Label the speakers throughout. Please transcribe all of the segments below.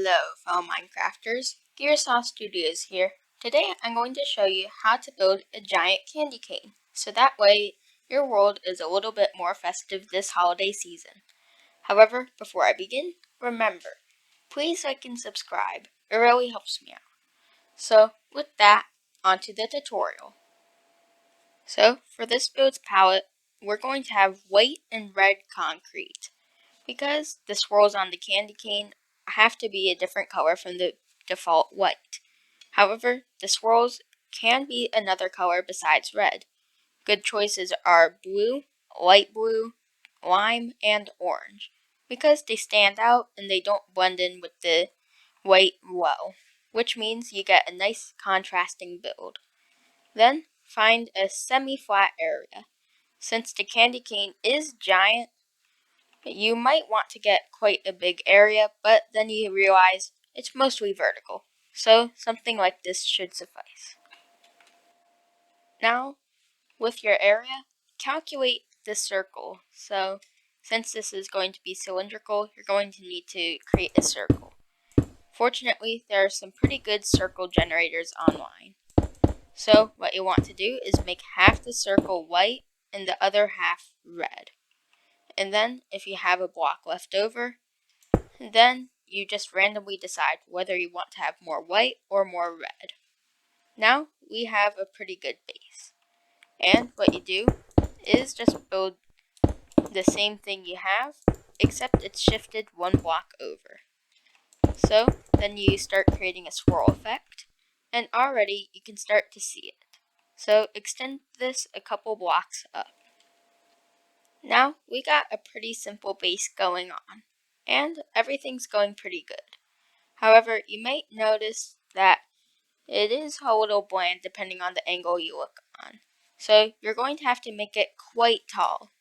Speaker 1: Hello, fellow Minecrafters. Gearsaw Studios here. Today I'm going to show you how to build a giant candy cane, so that way your world is a little bit more festive this holiday season. However, before I begin, remember, please like and subscribe. It really helps me out. So, with that, onto the tutorial. So, for this build's palette, we're going to have white and red concrete. Because the swirls on the candy cane have to be a different color from the default white. However, the swirls can be another color besides red. Good choices are blue, light blue, lime, and orange, because they stand out and they don't blend in with the white well, which means you get a nice contrasting build. Then, find a semi-flat area. Since the candy cane is giant, you might want to get quite a big area, but then you realize it's mostly vertical, so something like this should suffice. Now, with your area, calculate the circle. So, since this is going to be cylindrical, you're going to need to create a circle. Fortunately, there are some pretty good circle generators online. So, what you want to do is make half the circle white and the other half red. And then, if you have a block left over, then you just randomly decide whether you want to have more white or more red. Now we have a pretty good base. And what you do is just build the same thing you have, except it's shifted one block over. So then you start creating a swirl effect, and already you can start to see it. So extend this a couple blocks up. Now we got a pretty simple base going on, and everything's going pretty good. However, you might notice that it is a little bland depending on the angle you look on. So you're going to have to make it quite tall.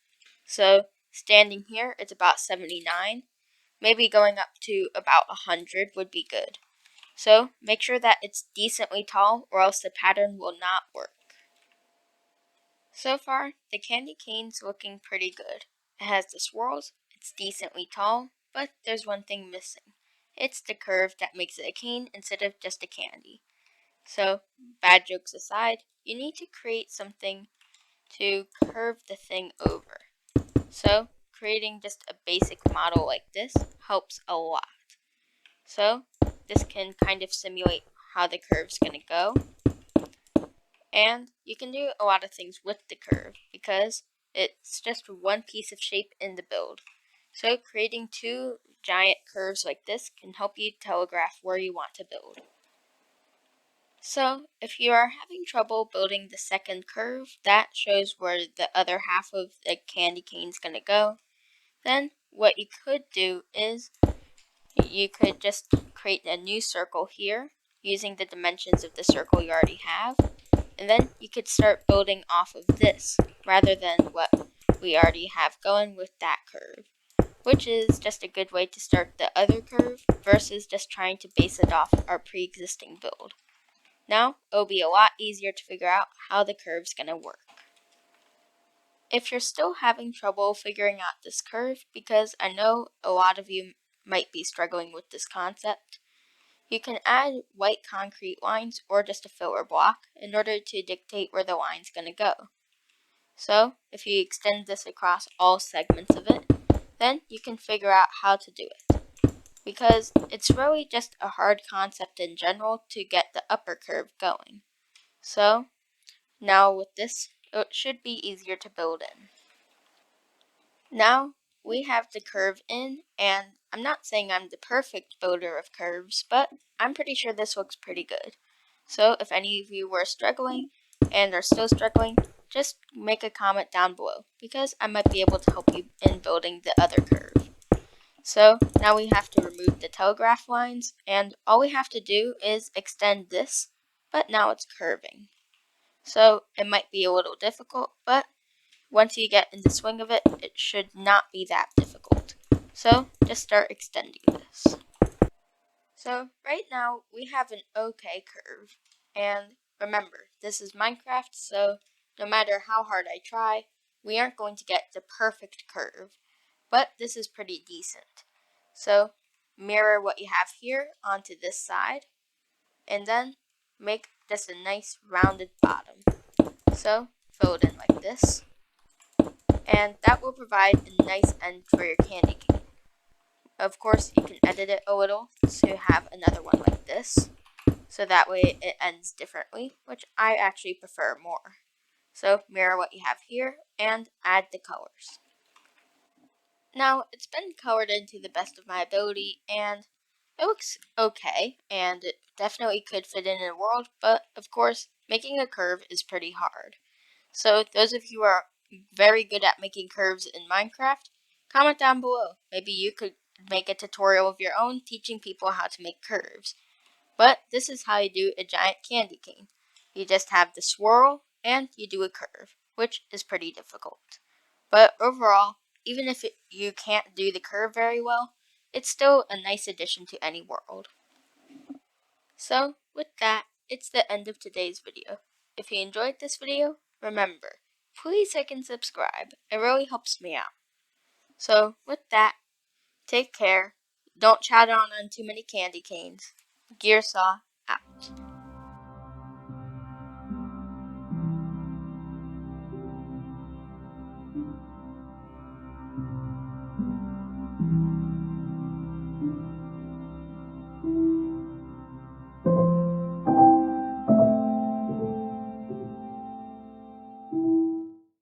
Speaker 1: So standing here, it's about 79. Maybe going up to about 100 would be good. So make sure that it's decently tall or else the pattern will not work. So far, the candy cane's looking pretty good. It has the swirls, it's decently tall, but there's one thing missing. It's the curve that makes it a cane instead of just a candy. So, bad jokes aside, you need to create something to curve the thing over. So, creating just a basic model like this helps a lot. So, this can kind of simulate how the curve's going to go. And you can do a lot of things with the curve because it's just one piece of shape in the build. So creating two giant curves like this can help you telegraph where you want to build. So if you are having trouble building the second curve, that shows where the other half of the candy cane is going to go, then what you could do is you could just create a new circle here using the dimensions of the circle you already have. And then you could start building off of this, rather than what we already have going with that curve, which is just a good way to start the other curve versus just trying to base it off our pre-existing build. Now, it'll be a lot easier to figure out how the curve's going to work. If you're still having trouble figuring out this curve, because I know a lot of you might be struggling with this concept, you can add white concrete lines or just a filler block in order to dictate where the line's going to go. So, if you extend this across all segments of it, then you can figure out how to do it. Because it's really just a hard concept in general to get the upper curve going. So, now with this, it should be easier to build in. Now, we have the curve in, and I'm not saying I'm the perfect builder of curves, but I'm pretty sure this looks pretty good. So if any of you were struggling and are still struggling, just make a comment down below, because I might be able to help you in building the other curve. So now we have to remove the telegraph lines, and all we have to do is extend this, but now it's curving. So it might be a little difficult, but once you get in the swing of it, it should not be that difficult. So just start extending this. So right now we have an okay curve. And remember, this is Minecraft, so no matter how hard I try, we aren't going to get the perfect curve. But this is pretty decent. So mirror what you have here onto this side, and then make this a nice rounded bottom. So fill it in like this, and that will provide a nice end for your candy cane. Of course, you can edit it a little to have another one like this, so that way it ends differently, which I actually prefer more. So mirror what you have here and add the colors. Now, it's been colored in to the best of my ability, and it looks okay, and it definitely could fit in a world, but of course, making a curve is pretty hard. So those of you who are very good at making curves in Minecraft, comment down below. Maybe you could make a tutorial of your own teaching people how to make curves. But this is how you do a giant candy cane. You just have the swirl and you do a curve, which is pretty difficult. But overall, even if you can't do the curve very well, it's still a nice addition to any world. So, with that, it's the end of today's video. If you enjoyed this video, remember, please like and subscribe. It really helps me out. So, with that, take care. Don't chow down on too many candy canes. Gearsaw